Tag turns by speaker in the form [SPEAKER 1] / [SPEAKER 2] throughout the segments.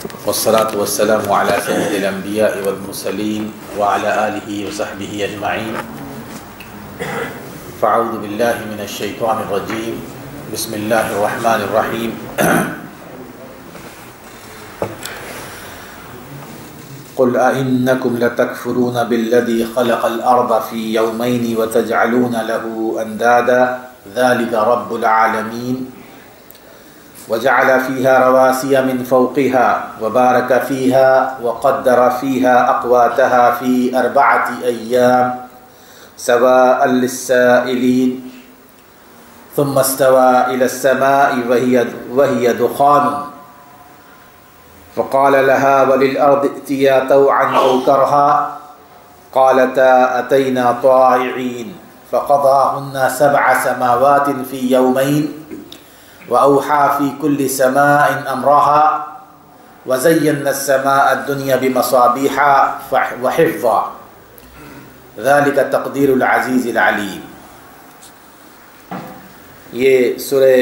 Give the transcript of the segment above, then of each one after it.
[SPEAKER 1] والصلاة والسلام على سيد الأنبياء والمرسلين وعلى آله وصحبه أجمعين. فأعوذ بالله من الشيطان الرجيم. بسم الله الرحمن الرحيم. قل أئنكم لتكفرون بالذي خلق الأرض في يومين وتجعلون له أندادا ذلك رب العالمين وجعل فيها رواسي من فوقها وبارك فيها وقدر فيها أقواتها في 4 أيام سواء للسائلين ثم استوى إلى السماء وهي دخان فقال لها وللأرض ائتيا طوعا أو كرها قالتا أتينا طائعين فقضاهن 7 سماوات في يومين وأوحى في كل سماء أمرها وزينا السماء الدنيا بمصابيح وحفظا ذلك تقدير العزيز العليم. یہ سورہ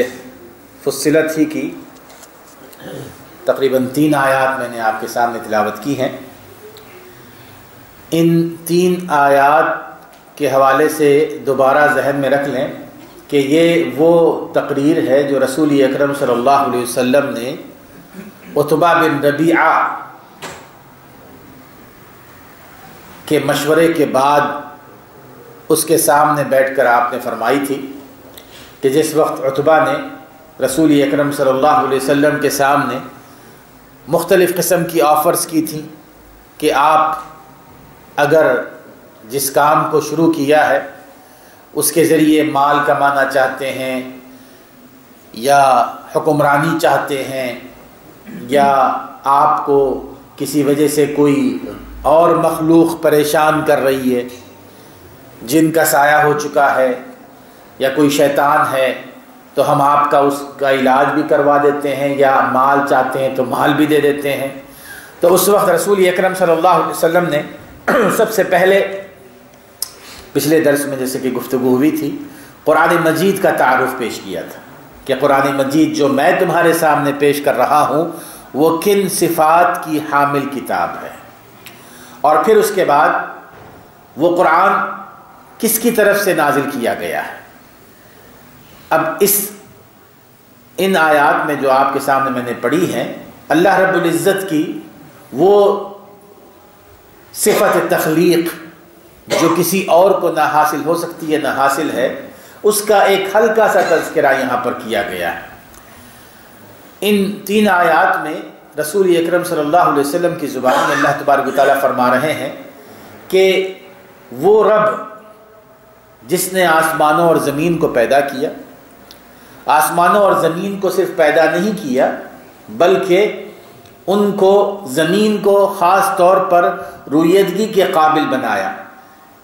[SPEAKER 1] فصلت ہی کی تقریباً 3 آیات میں نے آپ کے سامنے تلاوت کی ہیں. ان 3 آیات کے حوالے سے دوبارہ ذہن میں رکھ لیں کہ یہ وہ تقریر ہے جو رسول اکرم صلی اللہ علیہ وسلم نے عتبہ بن ربیعہ کے مشورے کے بعد اس کے سامنے بیٹھ کر آپ نے فرمائی تھی کہ جس وقت عتبہ نے رسول اکرم صلی اللہ علیہ وسلم کے سامنے مختلف قسم کی آفرز کی تھیں کہ آپ اگر جس کام کو شروع کیا ہے اس کے ذریعے مال کمانا چاہتے ہیں یا حکمرانی چاہتے ہیں یا آپ کو کسی وجہ سے کوئی اور مخلوق پریشان کر رہی ہے، جن کا سایہ ہو چکا ہے یا کوئی شیطان ہے، تو ہم آپ کا اس کا علاج بھی کروا دیتے ہیں، یا مال چاہتے ہیں تو مال بھی دے دیتے ہیں. تو اس وقت رسول اکرم صلی اللہ علیہ وسلم نے سب سے پہلے پچھلے درس میں جیسے کہ گفتگو ہوئی تھی قرآن مجید کا تعارف پیش کیا تھا کہ قرآن مجید جو میں تمہارے سامنے پیش کر رہا ہوں وہ کن صفات کی حامل کتاب ہے، اور پھر اس کے بعد وہ قرآن کس کی طرف سے نازل کیا گیا ہے. اب ان آیات میں جو آپ کے سامنے میں نے پڑھی ہیں، اللہ رب العزت کی وہ صفت تخلیق جو کسی اور کو نہ حاصل ہو سکتی ہے نہ حاصل ہے، اس کا ایک ہلکا سا تذکرہ یہاں پر کیا گیا ہے. ان 3 آیات میں رسول اکرم صلی اللہ علیہ وسلم کی زبان میں اللہ تبارک و تعالیٰ فرما رہے ہیں کہ وہ رب جس نے آسمانوں اور زمین کو پیدا کیا، آسمانوں اور زمین کو صرف پیدا نہیں کیا بلکہ ان کو زمین کو خاص طور پر رویدگی کے قابل بنایا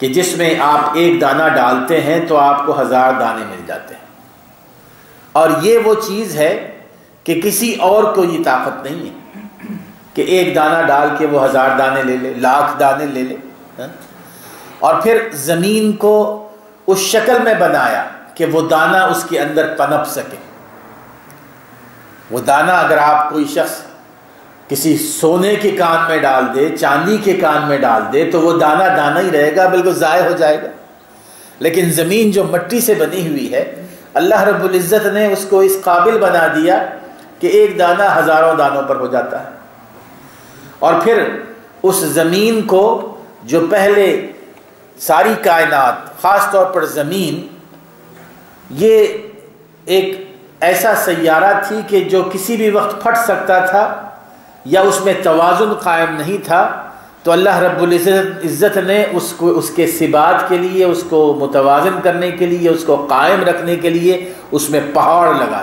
[SPEAKER 1] کہ جس میں آپ ایک دانہ ڈالتے ہیں تو آپ کو 1000 دانے مل جاتے ہیں. اور یہ وہ چیز ہے کہ کسی اور کو یہ طاقت نہیں ہے کہ ایک دانہ ڈال کے وہ 1000 دانے لے لے، 1,00,000 دانے لے لے. اور پھر زمین کو اس شکل میں بنایا کہ وہ دانہ اس کے اندر پنپ سکے. وہ دانہ اگر آپ کوئی شخص کسی سونے کے کان میں ڈال دے، چاندی کے کان میں ڈال دے تو وہ دانہ دانہ ہی رہے گا، بالکل ضائع ہو جائے گا. لیکن زمین جو مٹی سے بنی ہوئی ہے، اللہ رب العزت نے اس کو اس قابل بنا دیا کہ ایک دانہ 1000 دانوں پر ہو جاتا ہے. اور پھر اس زمین کو جو پہلے ساری کائنات خاص طور پر زمین یہ ایک ایسا سیارہ تھی کہ جو کسی بھی وقت پھٹ سکتا تھا یا اس میں توازن قائم نہیں تھا، تو اللہ رب العزت نے اس کے ثبات کے لیے، اس کو متوازن کرنے کے لیے، اس کو قائم رکھنے کے لیے اس میں پہاڑ لگا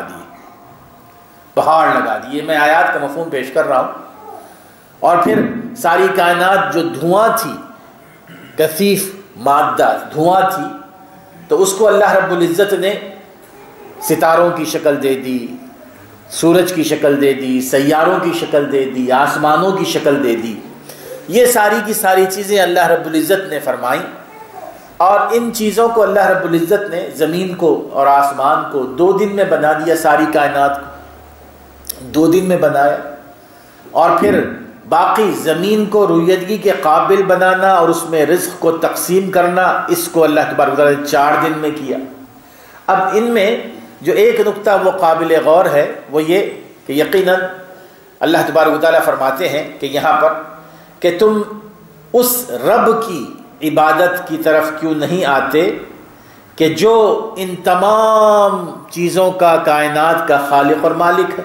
[SPEAKER 1] دیے. میں آیات کا مفہوم پیش کر رہا ہوں. اور پھر ساری کائنات جو دھواں تھی، کثیف مادہ دھواں تھی، تو اس کو اللہ رب العزت نے ستاروں کی شکل دے دی، سورج کی شکل دے دی، سیاروں کی شکل دے دی، آسمانوں کی شکل دے دی. یہ ساری کی ساری چیزیں اللہ رب العزت نے فرمائیں، اور ان چیزوں کو اللہ رب العزت نے زمین کو اور آسمان کو 2 دن میں بنا دیا. ساری کائنات کو 2 دن میں بنایا. اور پھر باقی زمین کو رویدگی کے قابل بنانا اور اس میں رزق کو تقسیم کرنا، اس کو اللہ تبارک و تعالیٰ نے 4 دن میں کیا۔ اب ان میں جو ایک نقطہ وہ قابل غور ہے وہ یہ کہ یقیناً اللہ تبارک و تعالیٰ فرماتے ہیں کہ یہاں پر کہ تم اس رب کی عبادت کی طرف کیوں نہیں آتے کہ جو ان تمام چیزوں کا، کائنات کا خالق اور مالک ہے۔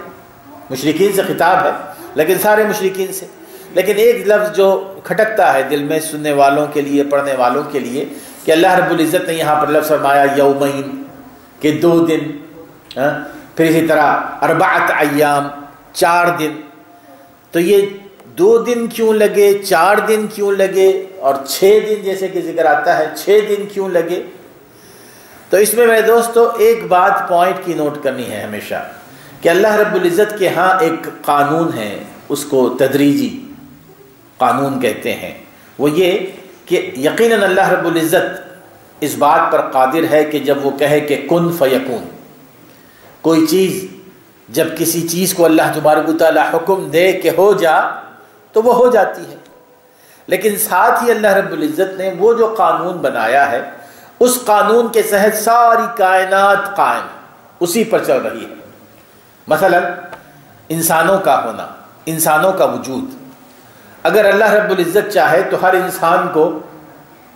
[SPEAKER 1] مشرکین سے خطاب ہے، لیکن سارے مشرکین سے، لیکن ایک لفظ جو کھٹکتا ہے دل میں سننے والوں کے لیے، پڑھنے والوں کے لیے، کہ اللہ رب العزت نے یہاں پر لفظ فرمایا یومین، کہ 2 دن، پھر اسی طرح 4 ایام، 4 دن۔ تو یہ 2 دن کیوں لگے، 4 دن کیوں لگے، اور 6 دن جیسے کہ ذکر آتا ہے 6 دن کیوں لگے؟ تو اس میں میرے دوستو ایک بات پوائنٹ کی نوٹ کرنی ہے ہمیشہ، کہ اللہ رب العزت کے ہاں ایک قانون ہے، اس کو تدریجی قانون کہتے ہیں۔ وہ یہ کہ یقیناً اللہ رب العزت اس بات پر قادر ہے کہ جب وہ کہے کہ کن فیکون، کوئی چیز جب کسی چیز کو اللہ تبارک و تعالیٰ حکم دے کہ ہو جا تو وہ ہو جاتی ہے۔ لیکن ساتھ ہی اللہ رب العزت نے وہ جو قانون بنایا ہے، اس قانون کے تحت ساری کائنات قائم اسی پر چل رہی ہے۔ مثلا انسانوں کا ہونا، انسانوں کا وجود، اگر اللہ رب العزت چاہے تو ہر انسان کو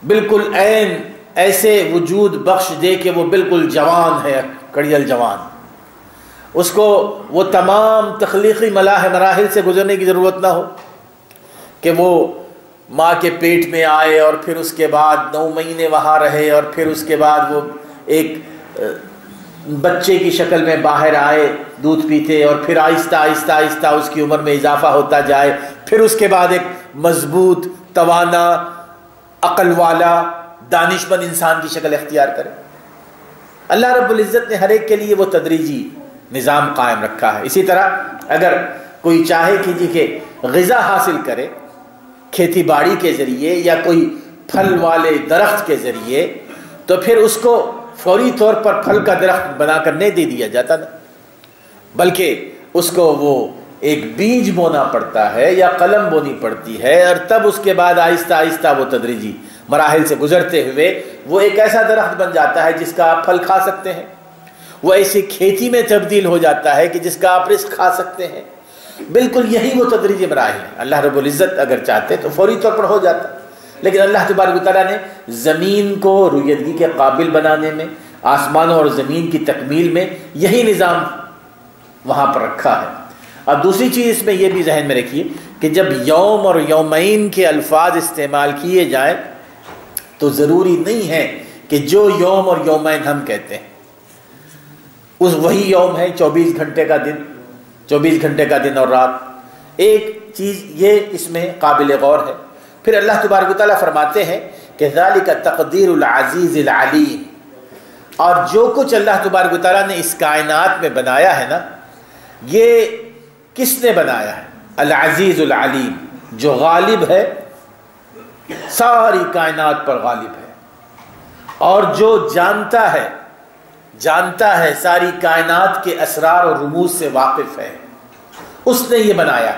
[SPEAKER 1] بالکل عین ایسے وجود بخش دے کہ وہ بالکل جوان ہے، کڑیل جوان، اس کو وہ تمام تخلیقی مراحل سے گزرنے کی ضرورت نہ ہو، کہ وہ ماں کے پیٹ میں آئے اور پھر اس کے بعد 9 مہینے وہاں رہے اور پھر اس کے بعد وہ ایک بچے کی شکل میں باہر آئے، دودھ پیتے، اور پھر آہستہ آہستہ آہستہ اس کی عمر میں اضافہ ہوتا جائے، پھر اس کے بعد ایک مضبوط، توانا، عقل والا، دانش مند انسان کی شکل اختیار کرے۔ اللہ رب العزت نے ہر ایک کے لیے وہ تدریجی نظام قائم رکھا ہے۔ اسی طرح اگر کوئی چاہے کہ غذا حاصل کرے کھیتی باڑی کے ذریعے یا کوئی پھل والے درخت کے ذریعے، تو پھر اس کو فوری طور پر پھل کا درخت بنا کر نہیں دے دیا جاتا نا، بلکہ اس کو وہ ایک بیج بونا پڑتا ہے یا قلم بونی پڑتی ہے، اور تب اس کے بعد آہستہ آہستہ وہ تدریجی مراحل سے گزرتے ہوئے وہ ایک ایسا درخت بن جاتا ہے جس کا آپ پھل کھا سکتے ہیں، وہ ایسی کھیتی میں تبدیل ہو جاتا ہے کہ جس کا آپ رزق کھا سکتے ہیں۔ بالکل یہی وہ تدریجی مراحل ہیں۔ اللہ رب العزت اگر چاہتے تو فوری طور پر ہو جاتا، لیکن اللہ تبارک و تعالیٰ نے زمین کو رویدگی کے قابل بنانے میں، آسمانوں اور زمین کی تکمیل میں یہی نظام وہاں پر رکھا ہے۔ اب دوسری چیز اس میں یہ بھی ذہن میں رکھیے کہ جب یوم اور یومین کے الفاظ استعمال کیے جائیں تو ضروری نہیں ہے کہ جو یوم اور یومین ہم کہتے ہیں اس وہی یوم ہے، 24 گھنٹے کا دن، 24 گھنٹے کا دن اور رات۔ ایک چیز یہ اس میں قابل غور ہے۔ پھر اللہ تبارک و تعالیٰ فرماتے ہیں کہ ذالک تقدیر العزیز العلیم، اور جو کچھ اللہ تبارک و تعالیٰ نے اس کائنات میں بنایا ہے نا، یہ کس نے بنایا ہے؟ العزیز العلیم، جو غالب ہے، ساری کائنات پر غالب ہے، اور جو جانتا ہے ساری کائنات کے اسرار اور رموز سے واقف ہے، اس نے یہ بنایا۔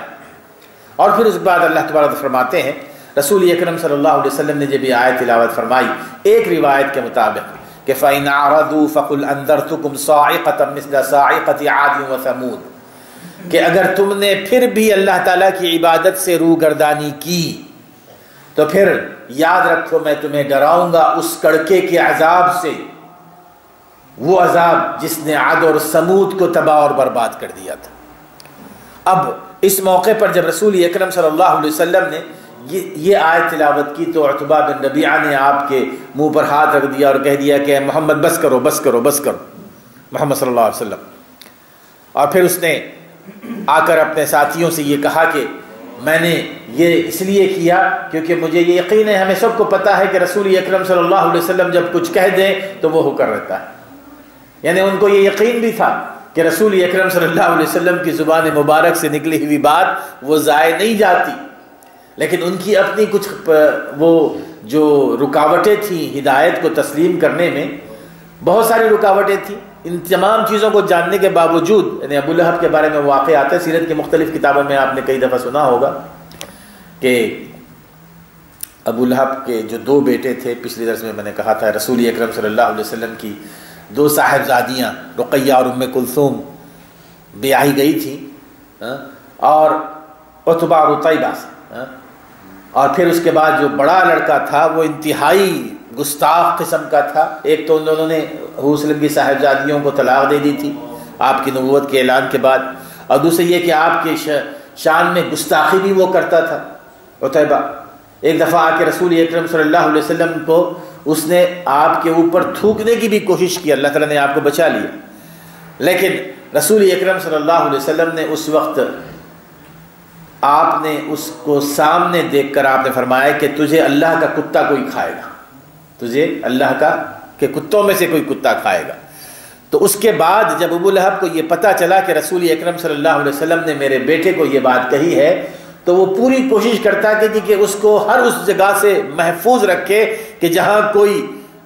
[SPEAKER 1] اور پھر اس کے بعد اللہ تبارک فرماتے ہیں، رسول اکرم صلی اللہ علیہ وسلم نے جب یہ آیت تلاوت فرمائی ایک روایت کے مطابق کہ فَإِنْ أَعْرَضُوا فَقُلْ أَنذَرْتُكُمْ صَاعِقَةً مِثْلَ صَاعِقَةِ عَادٍ وَثَمُودَ، کہ اگر تم نے پھر بھی اللہ تعالیٰ کی عبادت سے روگردانی کی تو پھر یاد رکھو میں تمہیں ڈراؤں گا اس کڑکے کے عذاب سے، وہ عذاب جس نے عاد اور سمود کو تباہ اور برباد کر دیا تھا۔ اب اس موقع پر جب رسول اکرم صلی اللہ علیہ وسلم نے یہ آیت تلاوت کی تو عتبہ بن ربیعہ نے آپ کے منہ پر ہاتھ رکھ دیا اور کہہ دیا کہ محمد بس کرو بس کرو بس کرو، محمد صلی اللہ علیہ وسلم۔ اور پھر اس نے آ کر اپنے ساتھیوں سے یہ کہا کہ میں نے یہ اس لیے کیا کیونکہ مجھے یہ یقین ہے، ہمیں سب کو پتہ ہے کہ رسول اکرم صلی اللہ علیہ وسلم جب کچھ کہہ دیں تو وہ ہو کر رہتا ہے۔ یعنی ان کو یہ یقین بھی تھا کہ رسول اکرم صلی اللہ علیہ وسلم کی زبان مبارک سے نکلی ہوئی بات وہ ضائع نہیں جاتی، لیکن ان کی اپنی کچھ وہ جو رکاوٹیں تھیں ہدایت کو تسلیم کرنے میں، بہت ساری رکاوٹیں تھیں. ان تمام چیزوں کو جاننے کے باوجود یعنی ابو لہب کے بارے میں واقع آتا ہے سیرت کی مختلف کتابوں میں، آپ نے کئی دفعہ سنا ہوگا کہ ابو لہب کے جو 2 بیٹے تھے، پچھلی درس میں نے کہا تھا رسول اکرم صلی اللہ علیہ وسلم کی 2 صاحبزادیاں رقیہ اور ام کلثوم بیاہی گئی تھیں، اور عتبہ اور عتیبہ سے، اور پھر اس کے بعد جو بڑا لڑکا تھا وہ انتہائی گستاخ قسم کا تھا. ایک تو ان دونوں نے حضور صلی اللہ علیہ وسلم کی صاحبزادیوں کو طلاق دے دی تھی آپ کی نبوت کے اعلان کے بعد، اور دوسرے یہ کہ آپ کے شان میں گستاخی بھی وہ کرتا تھا. عتیبہ ایک دفعہ آ کے رسول اکرم صلی اللہ علیہ وسلم کو اس نے آپ کے اوپر تھوکنے کی بھی کوشش کی، اللہ تعالیٰ نے آپ کو بچا لیا، لیکن رسول اکرم صلی اللہ علیہ وسلم نے اس وقت آپ نے اس کو سامنے دیکھ کر آپ نے فرمایا کہ تجھے اللہ کا کتا کوئی کھائے گا، تجھے اللہ کا کہ کتوں میں سے کوئی کتا کھائے گا. تو اس کے بعد جب ابو لہب کو یہ پتہ چلا کہ رسول اکرم صلی اللہ علیہ وسلم نے میرے بیٹے کو یہ بات کہی ہے، تو وہ پوری کوشش کرتا کہ اس کو ہر اس جگہ سے محفوظ رکھے کہ جہاں کوئی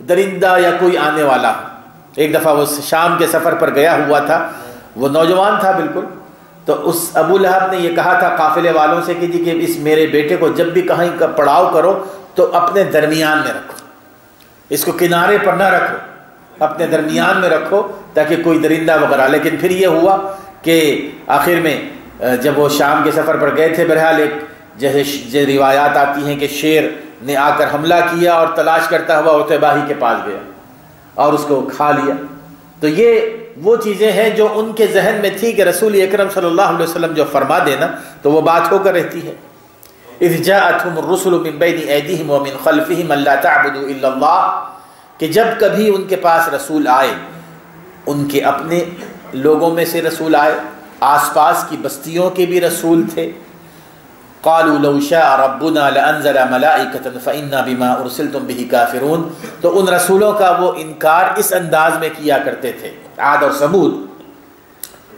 [SPEAKER 1] درندہ یا کوئی آنے والا ہو. ایک دفعہ وہ شام کے سفر پر گیا ہوا تھا، وہ نوجوان تھا بالکل، تو اس ابو لہب نے یہ کہا تھا قافلے والوں سے کہ اس میرے بیٹے کو جب بھی کہیں کا پڑاؤ کرو تو اپنے درمیان میں رکھو، اس کو کنارے پر نہ رکھو، اپنے درمیان میں رکھو تاکہ کوئی درندہ وغیرہ. لیکن پھر یہ ہوا کہ آخر میں جب وہ شام کے سفر پر گئے تھے، بہرحال ایک جیسے روایات آتی ہیں کہ شیر نے آ کر حملہ کیا اور تلاش کرتا ہوا عتبہ ہی کے پاس گیا اور اس کو کھا لیا. تو یہ وہ چیزیں ہیں جو ان کے ذہن میں تھی کہ رسول اکرم صلی اللہ علیہ وسلم جو فرما دینا تو وہ بات ہو کر رہتی ہے. اذ جاءتهم الرسل من بین ایدیہم ومن خلفہم الا تعبدوا الا اللہ، کہ جب کبھی ان کے پاس رسول آئے، ان کے اپنے لوگوں میں سے رسول آئے، آس پاس کی بستیوں کے بھی رسول تھے. قالوا لو شاء ربنا لانزل ملائکۃ فانا بما ارسلتم به کافرون. تو ان رسولوں کا وہ انکار اس انداز میں کیا کرتے تھے عاد اور ثمود.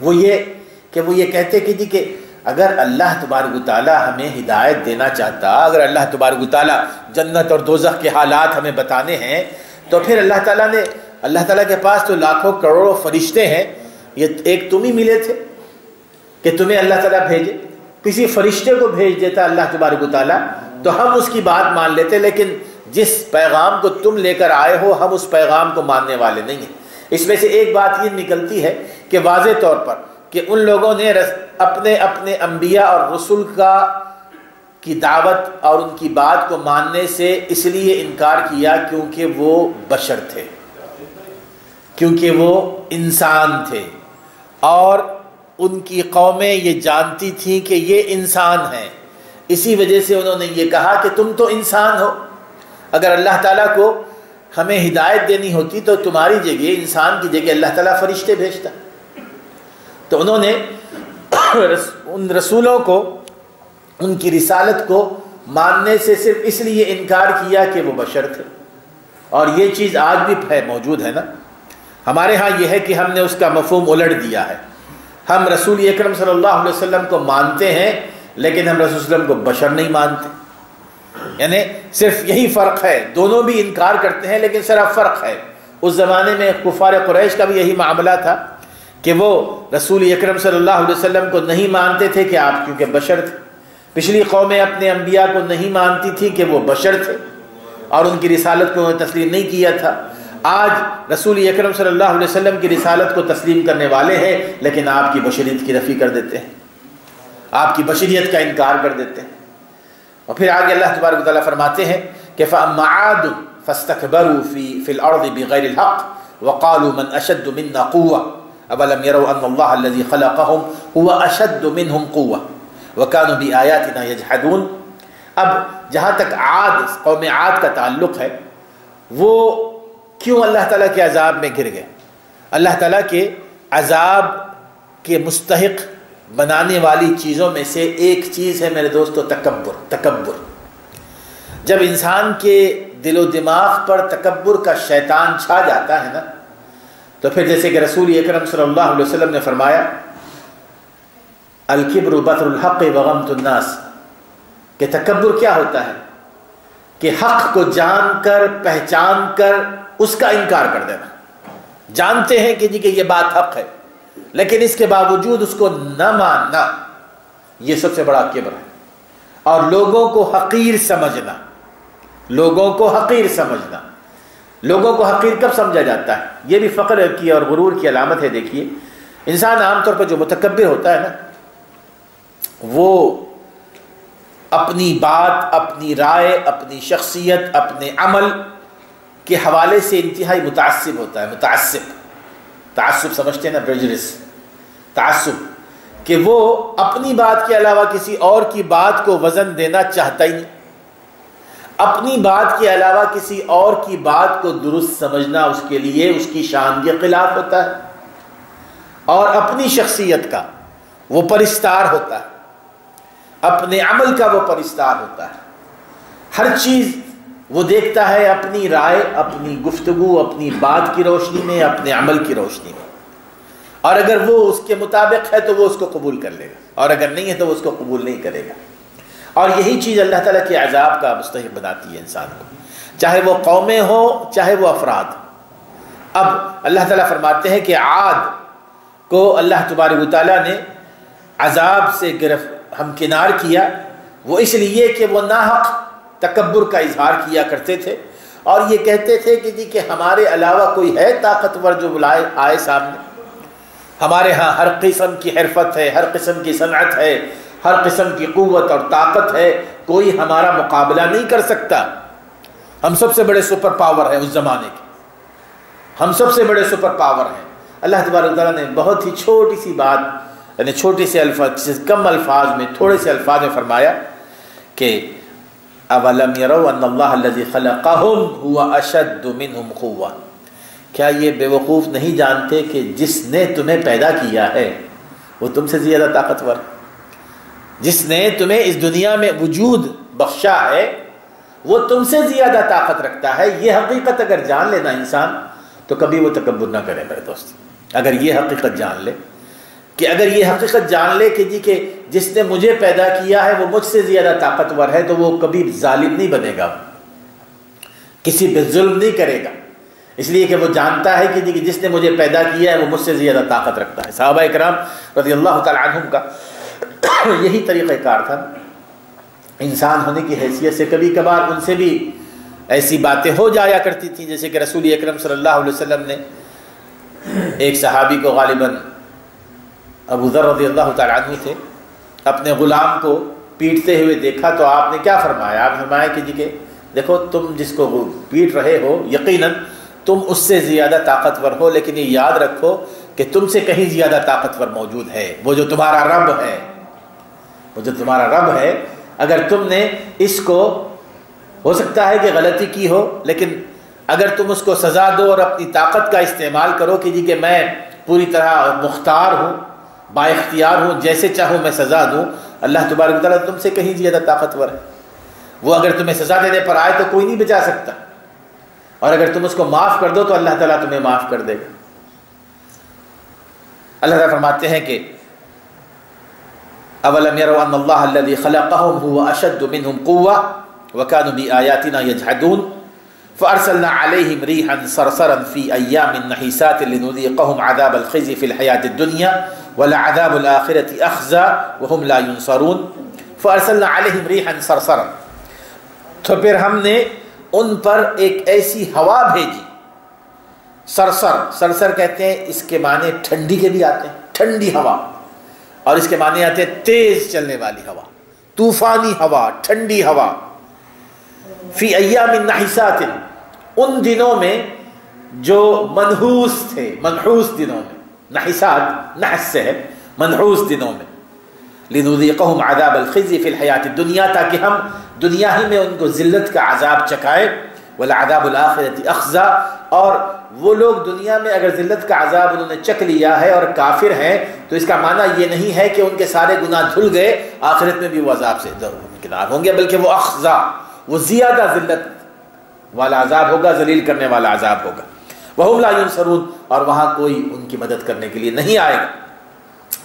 [SPEAKER 1] وہ یہ کہتے کہ اگر اللہ تبارک و تعالیٰ ہمیں ہدایت دینا چاہتا، اگر اللہ تبارک و تعالیٰ جنت اور دوزخ کے حالات ہمیں بتانے ہیں، تو پھر اللہ تعالیٰ کے پاس تو لاکھوں کروڑوں فرشتے ہیں، یہ ایک تم ہی ملے تھے کہ تمہیں اللہ تعالیٰ بھیجے. کسی فرشتے کو بھیج دیتا اللہ تبارک و تعالیٰ تو ہم اس کی بات مان لیتے، لیکن جس پیغام کو تم لے کر آئے ہو ہم اس پیغام کو ماننے والے نہیں ہیں. اس میں سے ایک بات یہ نکلتی ہے کہ واضح طور پر کہ ان لوگوں نے اپنے اپنے انبیاء اور رسول کی دعوت اور ان کی بات کو ماننے سے اس لیے انکار کیا کیونکہ وہ بشر تھے، کیونکہ وہ انسان تھے، اور ان کی قومیں یہ جانتی تھیں کہ یہ انسان ہیں. اسی وجہ سے انہوں نے یہ کہا کہ تم تو انسان ہو، اگر اللہ تعالیٰ کو ہمیں ہدایت دینی ہوتی تو تمہاری جگہ، انسان کی جگہ اللہ تعالیٰ فرشتے بھیجتا. تو انہوں نے ان رسولوں کو، ان کی رسالت کو ماننے سے صرف اس لیے انکار کیا کہ وہ بشر تھے. اور یہ چیز آج بھی موجود ہے نا. ہمارے ہاں یہ ہے کہ ہم نے اس کا مفہوم الٹ دیا ہے. ہم رسول اکرم صلی اللہ علیہ وسلم کو مانتے ہیں لیکن ہم رسول وسلم کو بشر نہیں مانتے. یعنی صرف یہی فرق ہے، دونوں بھی انکار کرتے ہیں لیکن صرف فرق ہے. اس زمانے میں کفار قریش کا بھی یہی معاملہ تھا کہ وہ رسول اکرم صلی اللہ علیہ وسلم کو نہیں مانتے تھے کہ آپ کیونکہ بشر تھے. پچھلی قومیں اپنے انبیاء کو نہیں مانتی تھی کہ وہ بشر تھے اور ان کی رسالت کو تسلیم نہیں کیا تھا. آج رسول اکرم صلی اللہ علیہ وسلم کی رسالت کو تسلیم کرنے والے ہیں لیکن آپ کی بشریت کی نفی کر دیتے ہیں، آپ کی بشریت کا انکار کر دیتے ہیں. اور پھر آگے اللہ تبارک و تعالیٰ فرماتے ہیں کہ فَأَمَّا عَادٌ فَاسْتَكْبَرُوا فِي الْأَرْضِ بِغَيْرِ الْحَقِّ وَقَالُوا مَنْ أَشَدُّ مِنَّا قُوَّةً أَوَلَمْ يَرَوْا أَنَّ اللَّهَ الَّذِي خَلَقَهُمْ هُوَ أَشَدُّ مِنْهُمْ قُوَّةً وَكَانُوا بِآيَاتِنَا يَجْحَدُونَ. اب جہاں تک عاد، قوم عاد کا تعلق ہے، وہ کیوں اللہ تعالیٰ کے عذاب میں گر گئے؟ اللہ تعالیٰ کے عذاب کے مستحق بنانے والی چیزوں میں سے ایک چیز ہے میرے دوستو تکبر. جب انسان کے دل و دماغ پر تکبر کا شیطان چھا جاتا ہے نا، تو پھر جیسے کہ رسول اکرم صلی اللہ علیہ وسلم نے فرمایا الکبر بطر الحق وغمت الناس، کہ تکبر کیا ہوتا ہے کہ حق کو جان کر، پہچان کر اس کا انکار کر دینا. جانتے ہیں کہ جی کہ یہ بات حق ہے، لیکن اس کے باوجود اس کو نہ ماننا، یہ سب سے بڑا کبر ہے۔ اور لوگوں کو حقیر سمجھنا، لوگوں کو حقیر سمجھنا، لوگوں کو حقیر کب سمجھا جاتا ہے؟ یہ بھی فقر کی اور غرور کی علامت ہے۔ دیکھیے انسان عام طور پر جو متکبر ہوتا ہے نا، وہ اپنی بات، اپنی رائے، اپنی شخصیت، اپنے عمل کے حوالے سے انتہائی متعصب ہوتا ہے۔ متعصب، تعصب سمجھتے ہیں نا، پریجوڈس، تعصب، کہ وہ اپنی بات کے علاوہ کسی اور کی بات کو وزن دینا چاہتا ہی نہیں، اپنی بات کے علاوہ کسی اور کی بات کو درست سمجھنا اس کے لیے اس کی شان کے خلاف ہوتا ہے، اور اپنی شخصیت کا وہ پرستار ہوتا ہے، اپنے عمل کا وہ پرستار ہوتا ہے۔ ہر چیز وہ دیکھتا ہے اپنی رائے، اپنی گفتگو، اپنی بات کی روشنی میں، اپنے عمل کی روشنی میں، اور اگر وہ اس کے مطابق ہے تو وہ اس کو قبول کر لے گا، اور اگر نہیں ہے تو وہ اس کو قبول نہیں کرے گا۔ اور یہی چیز اللہ تعالیٰ کے عذاب کا مستحق بناتی ہے انسان کو، چاہے وہ قومیں ہوں، چاہے وہ افراد۔ اب اللہ تعالیٰ فرماتے ہیں کہ عاد کو اللہ تبارک و تعالیٰ نے عذاب سے ہمکنار کیا، وہ اس لیے کہ وہ ناحق تکبر کا اظہار کیا کرتے تھے، اور یہ کہتے تھے کہ جی کہ ہمارے علاوہ کوئی ہے طاقتور جو بلائے آئے سامنے، ہمارے ہاں ہر قسم کی حرفت ہے، ہر قسم کی صنعت ہے، ہر قسم کی قوت اور طاقت ہے، کوئی ہمارا مقابلہ نہیں کر سکتا، ہم سب سے بڑے سپر پاور ہیں اس زمانے کے، ہم سب سے بڑے سپر پاور ہیں۔ اللہ تبارک و تعالیٰ نے بہت ہی چھوٹی سی بات، یعنی چھوٹے سے الفاظ، کم الفاظ میں، تھوڑے سے الفاظ میں فرمایا کہ اولم یروا ان اللہ الذی خلقہم هو اشد منہم قوہ، کیا یہ بے وقوف نہیں جانتے کہ جس نے تمہیں پیدا کیا ہے وہ تم سے زیادہ طاقتور، جس نے تمہیں اس دنیا میں وجود بخشا ہے وہ تم سے زیادہ طاقت رکھتا ہے۔ یہ حقیقت اگر جان لینا انسان تو کبھی وہ تکبر نہ کرے میرے دوست۔ اگر یہ حقیقت جان لے کہ اگر یہ حقیقت جان لے کہ جی کہ جس نے مجھے پیدا کیا ہے وہ مجھ سے زیادہ طاقتور ہے، تو وہ کبھی ظالم نہیں بنے گا، کسی پہ ظلم نہیں کرے گا، اس لیے کہ وہ جانتا ہے کہ جی کہ جس نے مجھے پیدا کیا ہے وہ مجھ سے زیادہ طاقت رکھتا ہے۔ صحابہ اکرام رضی اللہ تعالی عنہم کا یہی طریقہ کار تھا، انسان ہونے کی حیثیت سے کبھی کبھار ان سے بھی ایسی باتیں ہو جایا کرتی تھیں، جیسے کہ رسول اکرم صلی اللہ علیہ وسلم نے ایک صحابی کو، غالباً ابو ذر رضی اللہ تعالیٰ عنہ تھے، اپنے غلام کو پیٹتے ہوئے دیکھا تو آپ نے کیا فرمایا؟ آپ فرمایا کہ جی کہ دیکھو تم جس کو پیٹ رہے ہو یقیناً تم اس سے زیادہ طاقتور ہو، لیکن یہ یاد رکھو کہ تم سے کہیں زیادہ طاقتور موجود ہے، وہ جو تمہارا رب ہے، وہ جو تمہارا رب ہے۔ اگر تم نے اس کو، ہو سکتا ہے کہ غلطی کی ہو، لیکن اگر تم اس کو سزا دو اور اپنی طاقت کا استعمال کرو کہ جی کہ میں پوری طرح مختار ہوں، با اختیار ہوں، جیسے چاہوں میں سزا دوں، اللہ تبارک و تعالیٰ تم سے کہیں زیادہ طاقتور ہے، وہ اگر تمہیں سزا دینے پر آئے تو کوئی نہیں بچا سکتا، اور اگر تم اس کو معاف کر دو تو اللہ تعالیٰ تمہیں معاف کر دے گا۔ اللہ تعالیٰ فرماتے ہیں کہ اولم یروا ان اللہ الذی خلقہم هو اشد منہم قوہ وکانوا بآیاتنا یجحدون فارسلنا علیہم ریحا صرصرا فی ایام نحیسات لنذیقہم عذاب الخزی فی الحیاۃ الدنیا ولعذاب الآخرۃ اخزی وہم لا ینصرون فارسلنا علیہم ریحا صرصرا، تو پھر ہم نے ان پر ایک ایسی ہوا بھیجی، سرسر، سرسر کہتے ہیں، اس کے معنی ٹھنڈی کے بھی آتے ہیں، ٹھنڈی ہوا، اور اس کے معنی آتے ہیں تیز چلنے والی ہوا، طوفانی ہوا، ٹھنڈی ہوا، فی ایام نحسات، ان دنوں میں جو منحوس تھے، منحوس دنوں میں، نحسات نحس سے ہے، منحوس دنوں میں، لنذیقہم عذاب الخزی فی الحیاۃ الدنیا، تاکہ ہم دنیا ہی میں ان کو ذلت کا عذاب چکھائیں، ولعذاب الآخرۃ اخزی، اور وہ لوگ دنیا میں اگر ذلت کا عذاب انہوں نے چکھ لیا ہے اور کافر ہیں تو اس کا معنی یہ نہیں ہے کہ ان کے سارے گناہ دھل گئے، آخرت میں بھی وہ عذاب سے کنار ہوں گے، بلکہ وہ اخزا، وہ زیادہ ذلت والا عذاب ہوگا، ذلیل کرنے والا عذاب ہوگا، وہم لا ینصرون، اور وہاں کوئی ان کی مدد کرنے کے لیے نہیں آئے گا۔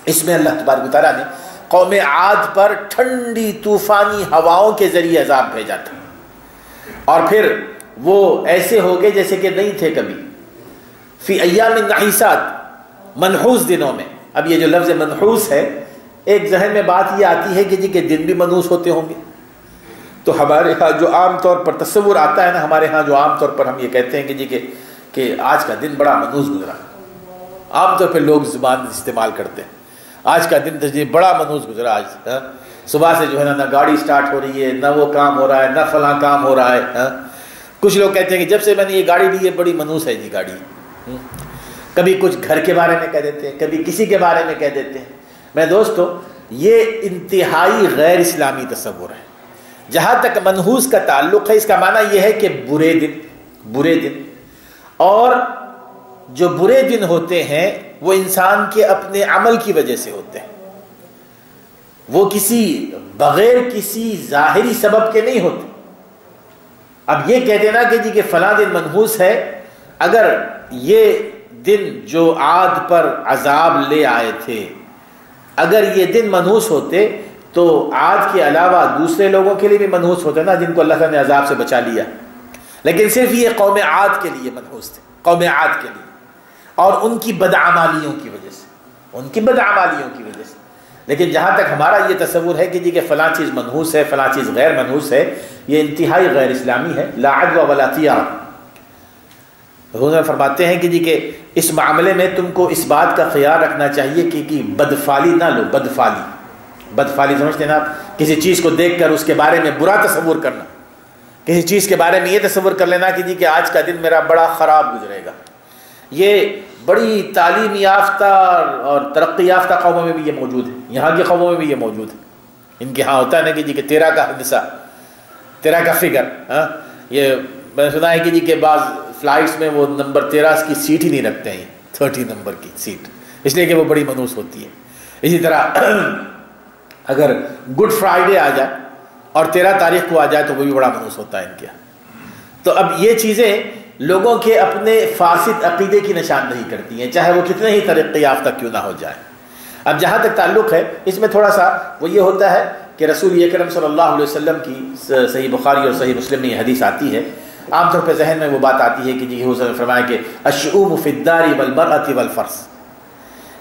[SPEAKER 1] اس میں اللہ تبارک و تعالیٰ نے قوم عاد پر ٹھنڈی طوفانی ہواؤں کے ذریعے عذاب بھیجا تھا، اور پھر وہ ایسے ہو گئے جیسے کہ نہیں تھے کبھی، فی ایام نحیسات، منحوس دنوں میں۔ اب یہ جو لفظ منحوس ہے، ایک ذہن میں بات یہ آتی ہے کہ جی کہ دن بھی منحوس ہوتے ہوں گے، تو ہمارے ہاں جو عام طور پر تصور آتا ہے نا، ہمارے ہاں جو عام طور پر ہم یہ کہتے ہیں کہ جی کہ آج کا دن بڑا منحوس گزرا، عام طور پہ لوگ زبان استعمال کرتے ہیں، آج کا دن تو بڑا منحوس گزرا، آج صبح سے جو ہے نہ گاڑی سٹارٹ ہو رہی ہے، نہ وہ کام ہو رہا ہے، نہ فلاں کام ہو رہا ہے۔ کچھ لوگ کہتے ہیں کہ جب سے میں نے یہ گاڑی لی ہے بڑی منحوس ہے جی گاڑی۔ کبھی کچھ گھر کے بارے میں کہہ دیتے ہیں، کبھی کسی کے بارے میں کہہ دیتے ہیں۔ میں دوستو، یہ انتہائی غیر اسلامی تصور ہے۔ جہاں تک منحوس کا تعلق ہے، اس کا معنی یہ ہے کہ برے دن، اور جو برے دن ہوتے ہیں وہ انسان کے اپنے عمل کی وجہ سے ہوتے ہیں، وہ بغیر کسی ظاہری سبب کے نہیں ہوتے۔ اب یہ کہہ دینا کہ جی کہ فلاں دن منحوس ہے، اگر یہ دن جو عاد پر عذاب لے آئے تھے، اگر یہ دن منحوس ہوتے تو عاد کے علاوہ دوسرے لوگوں کے لیے بھی منحوس ہوتے نا، جن کو اللہ تعالیٰ نے عذاب سے بچا لیا، لیکن صرف یہ قوم عاد کے لیے منحوس تھے، قوم عاد کے لیے، اور ان کی بدعمالیوں کی وجہ سے۔ لیکن جہاں تک ہمارا یہ تصور ہے کہ جی کہ فلاں چیز منحوس ہے، فلاں چیز غیر منحوس ہے، یہ انتہائی غیر اسلامی ہے۔ لا عدو ولا طیرہ۔ حضور فرماتے ہیں کہ جی کہ اس معاملے میں تم کو اس بات کا خیال رکھنا چاہیے کہ بدفالی نہ لو۔ بدفالی سمجھتے ہیں نا آپ؟ کسی چیز کو دیکھ کر اس کے بارے میں برا تصور کرنا، کسی چیز کے بارے میں یہ تصور کر لینا کہ جی کہ آج کا دن میرا بڑا خراب گزرے گا۔ یہ بڑی تعلیم یافتہ اور ترقی یافتہ قوموں میں بھی یہ موجود ہے، یہاں کی قوموں میں بھی یہ موجود ہے۔ ان کے ہاں ہوتا ہے نا کہ جی کہ 13 کا حدثہ، 13 کا فگر۔ یہ میں نے سنا ہے کہ جی کہ بعض فلائٹس میں وہ نمبر 13 کی سیٹ ہی نہیں رکھتے ہیں، 30 نمبر کی سیٹ، اس لیے کہ وہ بڑی منحوس ہوتی ہے۔ اسی طرح اگر گڈ فرائیڈے آ جائے اور 13 تاریخ کو آ جائے تو وہ بھی بڑا منحوس ہوتا ہے ان کے یہاں۔ تو اب یہ چیزیں لوگوں کے اپنے فاسد عقیدے کی نشاندہی کرتی ہیں، چاہے وہ کتنے ہی ترقی یافتہ کیوں نہ ہو جائے۔ اب جہاں تک تعلق ہے اس میں تھوڑا سا وہ یہ ہوتا ہے کہ رسول اکرم صلی اللہ علیہ وسلم کی صحیح بخاری اور صحیح مسلم میں یہ حدیث آتی ہے، عام طور پہ ذہن میں وہ بات آتی ہے کہ جی حضور نے فرمایا کہ الشؤم فی الدار والمرأة والفرس،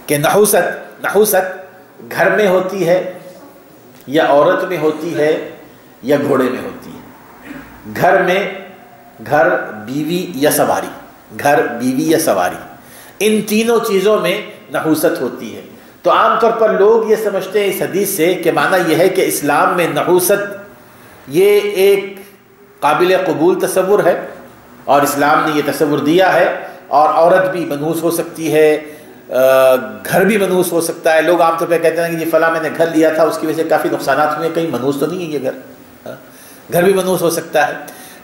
[SPEAKER 1] کہ نحوست گھر میں ہوتی ہے یا عورت میں ہوتی ہے یا گھوڑے میں ہوتی ہے۔ گھر بیوی یا سواری، ان تینوں چیزوں میں نحوست ہوتی ہے۔ تو عام طور پر لوگ یہ سمجھتے ہیں اس حدیث سے کہ معنی یہ ہے کہ اسلام میں نحوست یہ ایک قابل قبول تصور ہے، اور اسلام نے یہ تصور دیا ہے، اور عورت بھی منحوس ہو سکتی ہے، گھر بھی منحوس ہو سکتا ہے۔ لوگ عام طور پہ کہتے ہیں کہ جی فلاں میں نے گھر لیا تھا، اس کی وجہ سے کافی نقصانات ہوئے، کہیں منحوس تو نہیں ہے یہ گھر بھی منحوس ہو سکتا ہے۔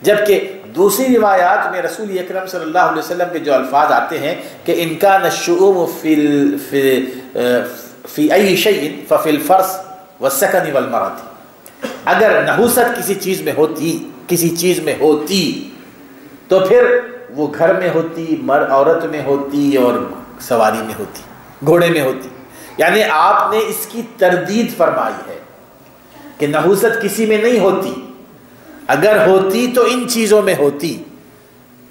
[SPEAKER 1] جبکہ دوسری روایات میں رسول اکرم صلی اللہ علیہ وسلم کے جو الفاظ آتے ہیں کہ ان کا الشؤم فی ای شیء ففی الفرس والسکن والمرأة، اگر نحوست کسی چیز میں ہوتی تو پھر وہ گھر میں ہوتی، عورت میں ہوتی، اور سواری میں ہوتی، گھوڑے میں ہوتی۔ یعنی آپ نے اس کی تردید فرمائی ہے کہ نحوست کسی میں نہیں ہوتی، اگر ہوتی تو ان چیزوں میں ہوتی۔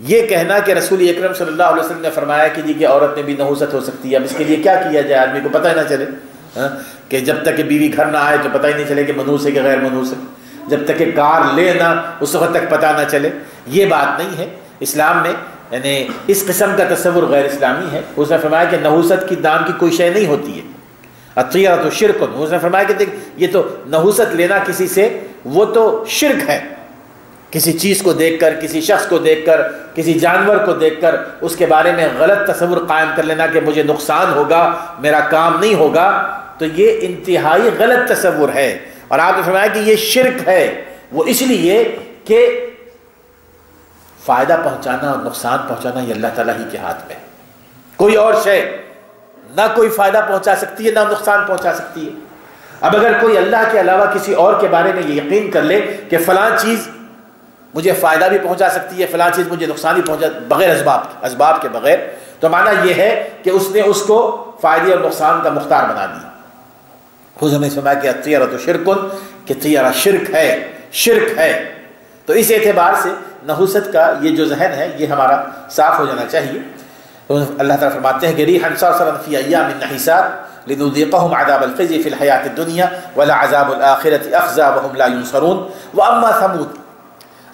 [SPEAKER 1] یہ کہنا کہ رسول اکرم صلی اللہ علیہ وسلم نے فرمایا کہ جی کہ عورت میں بھی نحوست ہو سکتی ہے، اب اس کے لیے کیا کیا جائے؟ آدمی کو پتہ ہی نہ چلے کہ جب تک کہ بیوی گھر نہ آئے تو پتہ ہی نہیں چلے کہ منحوس ہے کہ غیر منحوس ہے، جب تک کہ کار لے نہ اس وقت تک پتہ نہ چلے۔ یہ بات نہیں ہے اسلام میں، یعنی اس قسم کا تصور غیر اسلامی ہے۔ اس نے فرمایا کہ نحوست کی دام کی کوئی شے نہیں ہوتی ہے، الطیرۃ شرک۔ اس نے فرمایا کہ دیکھ یہ تو نحوست لینا کسی سے وہ تو شرک ہے، کسی چیز کو دیکھ کر، کسی شخص کو دیکھ کر، کسی جانور کو دیکھ کر اس کے بارے میں غلط تصور قائم کر لینا کہ مجھے نقصان ہوگا، میرا کام نہیں ہوگا، تو یہ انتہائی غلط تصور ہے۔ اور آپ نے فرمایا کہ یہ شرک ہے، وہ اس لیے کہ فائدہ پہنچانا اور نقصان پہنچانا یہ اللہ تعالیٰ ہی کے ہاتھ میں ہے۔ کوئی اور شے نہ کوئی فائدہ پہنچا سکتی ہے نہ نقصان پہنچا سکتی ہے۔ اب اگر کوئی اللہ کے علاوہ کسی اور کے بارے میں یہ یقین کر لے کہ فلاں چیز مجھے فائدہ بھی پہنچا سکتی ہے، فلاں چیز مجھے نقصان بھی پہنچا، بغیر اسباب کے بغیر، تو معنی یہ ہے کہ اس نے اس کو فائدے اور نقصان کا مختار بنا دیا۔ حضور نے فرمایا کہ الطیرۃ شرک، کہ طیرہ شرک ہے۔ تو اس اعتبار سے نحوست کا یہ جو ذہن ہے یہ ہمارا صاف ہو جانا چاہیے۔ تو اللہ تعالیٰ فرماتے ہیں کہ ریحًا صرصرًا فی ایام نحسات لنذیقہم عذاب الخزی فی الحیاۃ الدنیا ولعذاب الآخرۃ اخزی وہم لا ینصرون واما ثمود،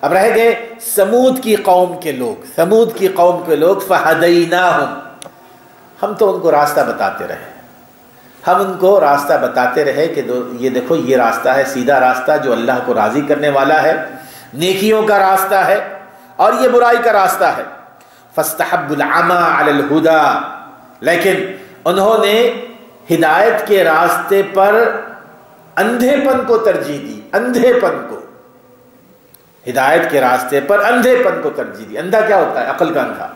[SPEAKER 1] اب رہ گئے سمود کی قوم کے لوگ، سمود کی قوم کے لوگ فہدیناہم، ہم تو ان کو راستہ بتاتے رہے، ہم ان کو راستہ بتاتے رہے کہ یہ دیکھو یہ راستہ ہے سیدھا راستہ جو اللہ کو راضی کرنے والا ہے، نیکیوں کا راستہ ہے اور یہ برائی کا راستہ ہے۔ فاستحبوا العمى على الهدى، لیکن انہوں نے ہدایت کے راستے پر اندھے پن کو ترجیح دی، اندھے پن کو، ہدایت کے راستے پر اندھے پن کو ترجیح دی۔ اندھا کیا ہوتا ہے؟ عقل کا اندھا،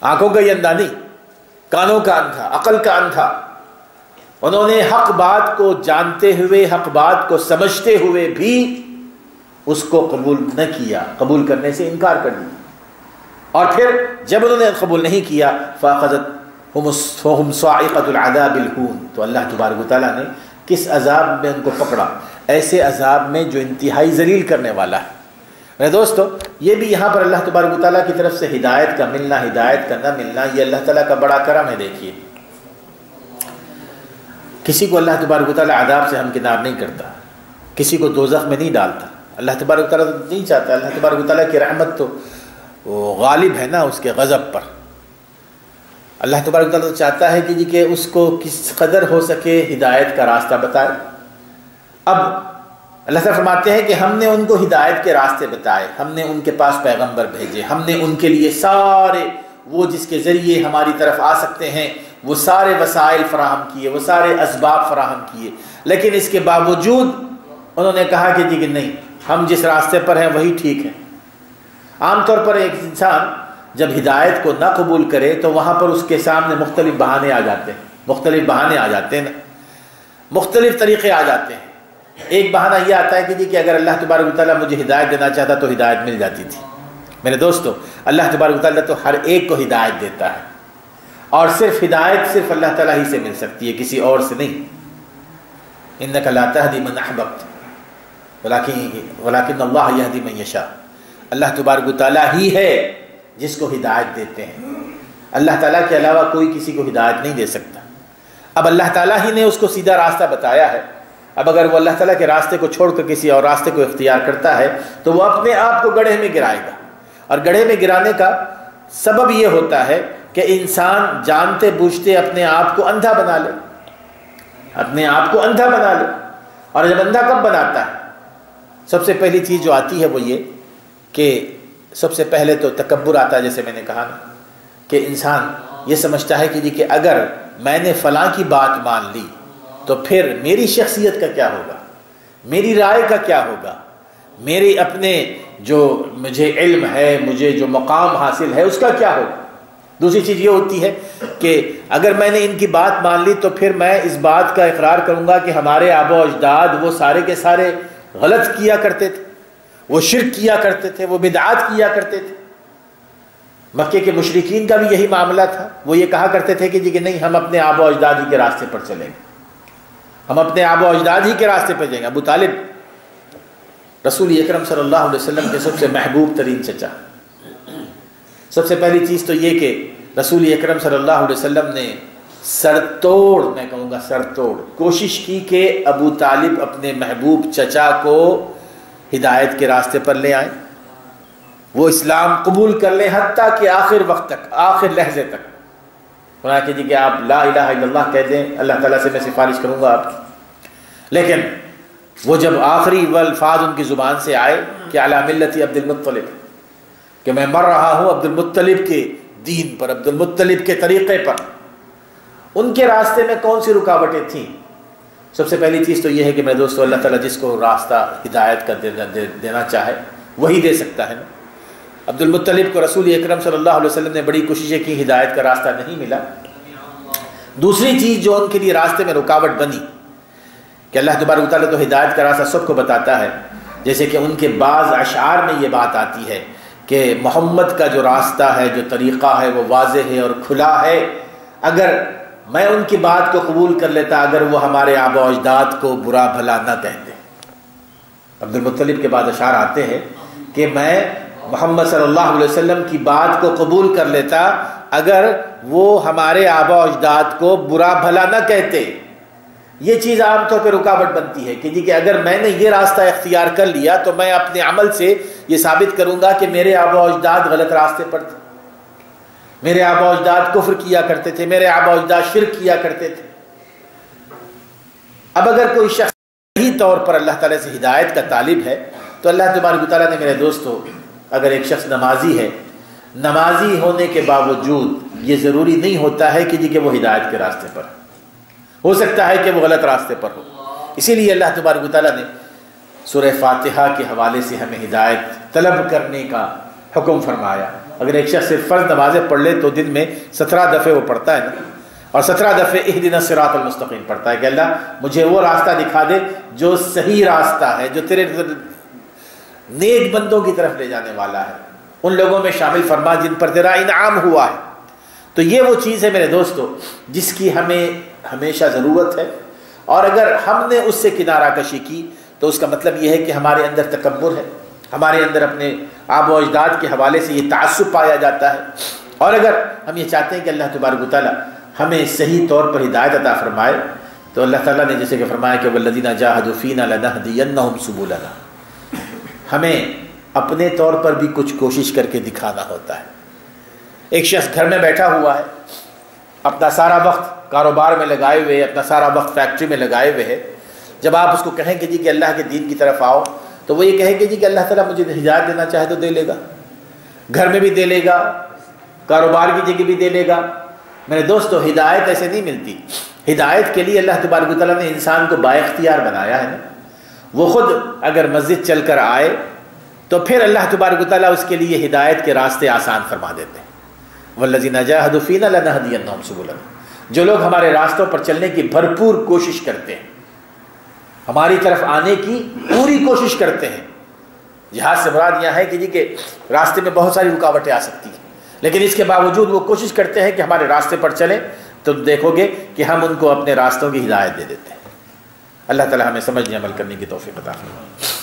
[SPEAKER 1] آنکھوں کا یہ اندھا نہیں، کانوں کا اندھا، عقل کا اندھا۔ انہوں نے حق بات کو جانتے ہوئے، حق بات کو سمجھتے ہوئے بھی اس کو قبول نہ کیا، قبول کرنے سے انکار کر دیا، اور پھر جب انہوں نے قبول نہیں کیا فَأَخَذَتْهُمْ صَاعِقَةُ الْعَذَابِ الْهُونِ، تو اللہ تبارک و تعالیٰ نے کس عذاب میں ان کو پکڑا؟ ایسے عذاب میں جو انتہائی ذلیل کرنے والا ہے۔ میرے دوستو، یہ بھی یہاں پر اللہ تبارک و تعالیٰ کی طرف سے ہدایت کا ملنا، ہدایت کا نہ ملنا، یہ اللہ تعالیٰ کا بڑا کرم ہے۔ دیکھیے کسی کو اللہ تبارک و تعالیٰ عذاب سے ہمکنار نہیں کرتا، کسی کو دوزخ میں نہیں ڈالتا، اللہ تبارک و تعالیٰ نہیں چاہتا۔ اللہ تبارک و تعالیٰ کی رحمت تو وہ غالب ہے نا اس کے غضب پر۔ اللہ تبارک و تعالیٰ تو چاہتا ہے کہ اس کو کس قدر ہو سکے ہدایت کا راستہ بتائے۔ اب اللہ تعالیٰ فرماتے ہیں کہ ہم نے ان کو ہدایت کے راستے بتائے، ہم نے ان کے پاس پیغمبر بھیجے، ہم نے ان کے لیے سارے وہ جس کے ذریعے ہماری طرف آ سکتے ہیں وہ سارے وسائل فراہم کیے، وہ سارے اسباب فراہم کیے، لیکن اس کے باوجود انہوں نے کہا کہ نہیں، ہم جس راستے پر ہیں وہی ٹھیک ہے۔ عام طور پر ایک انسان جب ہدایت کو نہ قبول کرے تو وہاں پر اس کے سامنے مختلف بہانے آ جاتے ہیں، مختلف بہانے آ جاتے ہیں نا، مختلف طریقے آ جاتے ہیں۔ ایک بہانہ یہ آتا ہے کہ اگر اللہ تبارک و تعالیٰ مجھے ہدایت دینا چاہتا تو ہدایت مل جاتی تھی۔ میرے دوستو، اللہ تبارک و تعالیٰ تو ہر ایک کو ہدایت دیتا ہے، اور صرف ہدایت صرف اللہ تعالیٰ ہی سے مل سکتی ہے، کسی اور سے نہیں۔ انک لا تہدی من احببت ولکن اللہ یہدی من یشاء، اللہ تبارک و تعالیٰ ہی ہے جس کو ہدایت دیتے ہیں، اللہ تعالیٰ کے علاوہ کوئی کسی کو ہدایت نہیں دے سکتا۔ اب اللہ تعالیٰ ہی نے اس کو سیدھا راستہ بتایا ہے، اب اگر وہ اللہ تعالیٰ کے راستے کو چھوڑ کر کسی اور راستے کو اختیار کرتا ہے تو وہ اپنے آپ کو گڑھے میں گرائے گا، اور گڑھے میں گرانے کا سبب یہ ہوتا ہے کہ انسان جانتے بوجھتے اپنے آپ کو اندھا بنا لے، اپنے آپ کو اندھا بنا لے۔ اور جب اندھا کب بناتا ہے؟ سب سے پہلی چیز جو آتی ہے وہ یہ کہ سب سے پہلے تو تکبر آتا ہے، جیسے میں نے کہا نا کہ انسان یہ سمجھتا ہے کہ اگر میں نے فلاں کی بات مان لی تو پھر میری شخصیت کا کیا ہوگا، میری رائے کا کیا ہوگا، میری اپنے جو مجھے علم ہے، مجھے جو مقام حاصل ہے اس کا کیا ہوگا۔ دوسری چیز یہ ہوتی ہے کہ اگر میں نے ان کی بات مان لی تو پھر میں اس بات کا اقرار کروں گا کہ ہمارے آبا و اجداد وہ سارے کے سارے غلط کیا کرتے تھے، وہ شرک کیا کرتے تھے، وہ بدعات کیا کرتے تھے۔ مکے کے مشرکین کا بھی یہی معاملہ تھا، وہ یہ کہا کرتے تھے کہ نہیں، ہم اپنے آبا و اجداد ہی کے راستے پر چلیں گے، ہم اپنے آبا و اجداد ہی کے راستے پر جائیں گے۔ ابو طالب رسول اکرم صلی اللہ علیہ وسلم کے سب سے محبوب ترین چچا۔ سب سے پہلی چیز تو یہ کہ رسول اکرم صلی اللہ علیہ وسلم نے سر توڑ، میں کہوں گا سر توڑ کوشش کی کہ ابو طالب اپنے محبوب چچا کو ہدایت کے راستے پر لے آئیں، وہ اسلام قبول کر لیں، حتیٰ کہ آخر وقت تک، آخر لحظے تک۔ فرمایا کہ آپ لا الہ الا اللہ کہہ دیں، اللہ تعالیٰ سے میں سفارش کروں گا آپ کی۔ لیکن وہ جب آخری الفاظ ان کی زبان سے آئے کہ علی ملت عبد المطلب، کہ میں مر رہا ہوں عبد المطلب کے دین پر، عبد المطلب کے طریقے پر، ان کے راستے میں کون سی رکاوٹیں تھیں؟ سب سے پہلی چیز تو یہ ہے کہ میرے دوستو، اللہ تعالیٰ جس کو راستہ ہدایت کا دینا چاہے وہی دے سکتا ہے نا۔ عبد المطلب کو رسول اکرم صلی اللہ علیہ وسلم نے بڑی کوششیں کی، ہدایت کا راستہ نہیں ملا۔ دوسری چیز جو ان کے لیے راستے میں رکاوٹ بنی کہ اللہ تبارک و تعالیٰ تو ہدایت کا راستہ سب کو بتاتا ہے، جیسے کہ ان کے بعض اشعار میں یہ بات آتی ہے کہ محمد کا جو راستہ ہے، جو طریقہ ہے، وہ واضح ہے اور کھلا ہے، اگر میں ان کی بات کو قبول کر لیتا، اگر وہ ہمارے آبا و اجداد کو برا بھلا نہ کہتے۔ عبد المطلب کے بعد اشعار آتے ہیں کہ میں محمد صلی اللہ علیہ وسلم کی بات کو قبول کر لیتا اگر وہ ہمارے آبا و اجداد کو برا بھلا نہ کہتے۔ یہ چیز عام طور پہ رکاوٹ بنتی ہے کہ اگر میں نے یہ راستہ اختیار کر لیا تو میں اپنے عمل سے یہ ثابت کروں گا کہ میرے آبا و اجداد غلط راستے پر تھے، میرے آبا و اجداد کفر کیا کرتے تھے، میرے آبا و اجداد شرک کیا کرتے تھے۔ اب اگر کوئی شخص صحیح طور پر اللہ تعالیٰ سے ہدایت کا طالب ہے تو اللہ تبارک و تعالیٰ نے، میرے دوستو، اگر ایک شخص نمازی ہے، نمازی ہونے کے باوجود یہ ضروری نہیں ہوتا ہے کہ وہ ہدایت کے راستے پر ہو سکتا ہے کہ وہ غلط راستے پر ہو۔ اسی لیے اللہ تبارک و تعالیٰ نے سورہ فاتحہ کے حوالے سے ہمیں ہدایت طلب کرنے کا حکم فرمایا۔ اگر ایک شخص صرف فرض نمازیں پڑھ لے تو دن میں 17 دفعے وہ پڑھتا ہے نا، اور 17 دفعے اہدنا الصراط المستقیم پڑھتا ہے کہ اللہ مجھے وہ راستہ دکھا دے جو صحیح راستہ ہے، جو تیرے نیک بندوں کی طرف لے جانے والا ہے، ان لوگوں میں شامل فرما جن پر تیرا انعام ہوا ہے۔ تو یہ وہ چیز ہے میرے دوستو جس کی ہمیں ہمیشہ ضرورت ہے، اور اگر ہم نے اس سے کنارہ کشی کی تو اس کا مطلب یہ ہے کہ ہمارے اندر تکبر ہے، ہمارے اندر اپنے آبا و اجداد کے حوالے سے یہ تعصب پایا جاتا ہے۔ اور اگر ہم یہ چاہتے ہیں کہ اللہ تبارک و تعالیٰ ہمیں صحیح طور پر ہدایت عطا فرمائے تو اللہ تعالیٰ نے جیسے کہ فرمایا کہ والذین جاہدوا فینا لنہدینہم سبلنا، ہمیں اپنے طور پر بھی کچھ کوشش کر کے دکھانا ہوتا ہے۔ ایک شخص گھر میں بیٹھا ہوا ہے، اپنا سارا وقت کاروبار میں لگائے ہوئے، اپنا سارا وقت فیکٹری میں لگائے ہوئے ہے، جب آپ اس کو کہیں کہ کہ اللہ کے دین کی طرف آؤ تو وہ یہ کہے کہ کہ اللہ تعالیٰ مجھے ہدایت دینا چاہے تو دے لے گا، گھر میں بھی دے لے گا، کاروبار کی جگہ بھی دے لے گا۔ میرے دوستو ہدایت ایسے نہیں ملتی۔ ہدایت کے لیے اللہ تبارک و تعالیٰ نے انسان کو با اختیار بنایا ہے نا، وہ خود اگر مسجد چل کر آئے تو پھر اللہ تبارک و تعالیٰ اس کے لیے ہدایت کے راستے آسان فرما دیتے ہیں۔ والذین جاہدوا فینا لنہدینہم سبلنا، جو لوگ ہمارے راستوں پر چلنے کی بھرپور کوشش کرتے ہیں، ہماری طرف آنے کی پوری کوشش کرتے ہیں۔ جہاد سے مراد یہ ہے کہ راستے میں بہت ساری رکاوٹیں آ سکتی ہیں، لیکن اس کے باوجود وہ کوشش کرتے ہیں کہ ہمارے راستے پر چلیں، تو دیکھو گے کہ ہم ان کو اپنے راستوں کی ہدایت دے دیتے ہیں۔ اللہ تعالی ہمیں سمجھنے عمل کرنے کی توفیق عطا فرمائے۔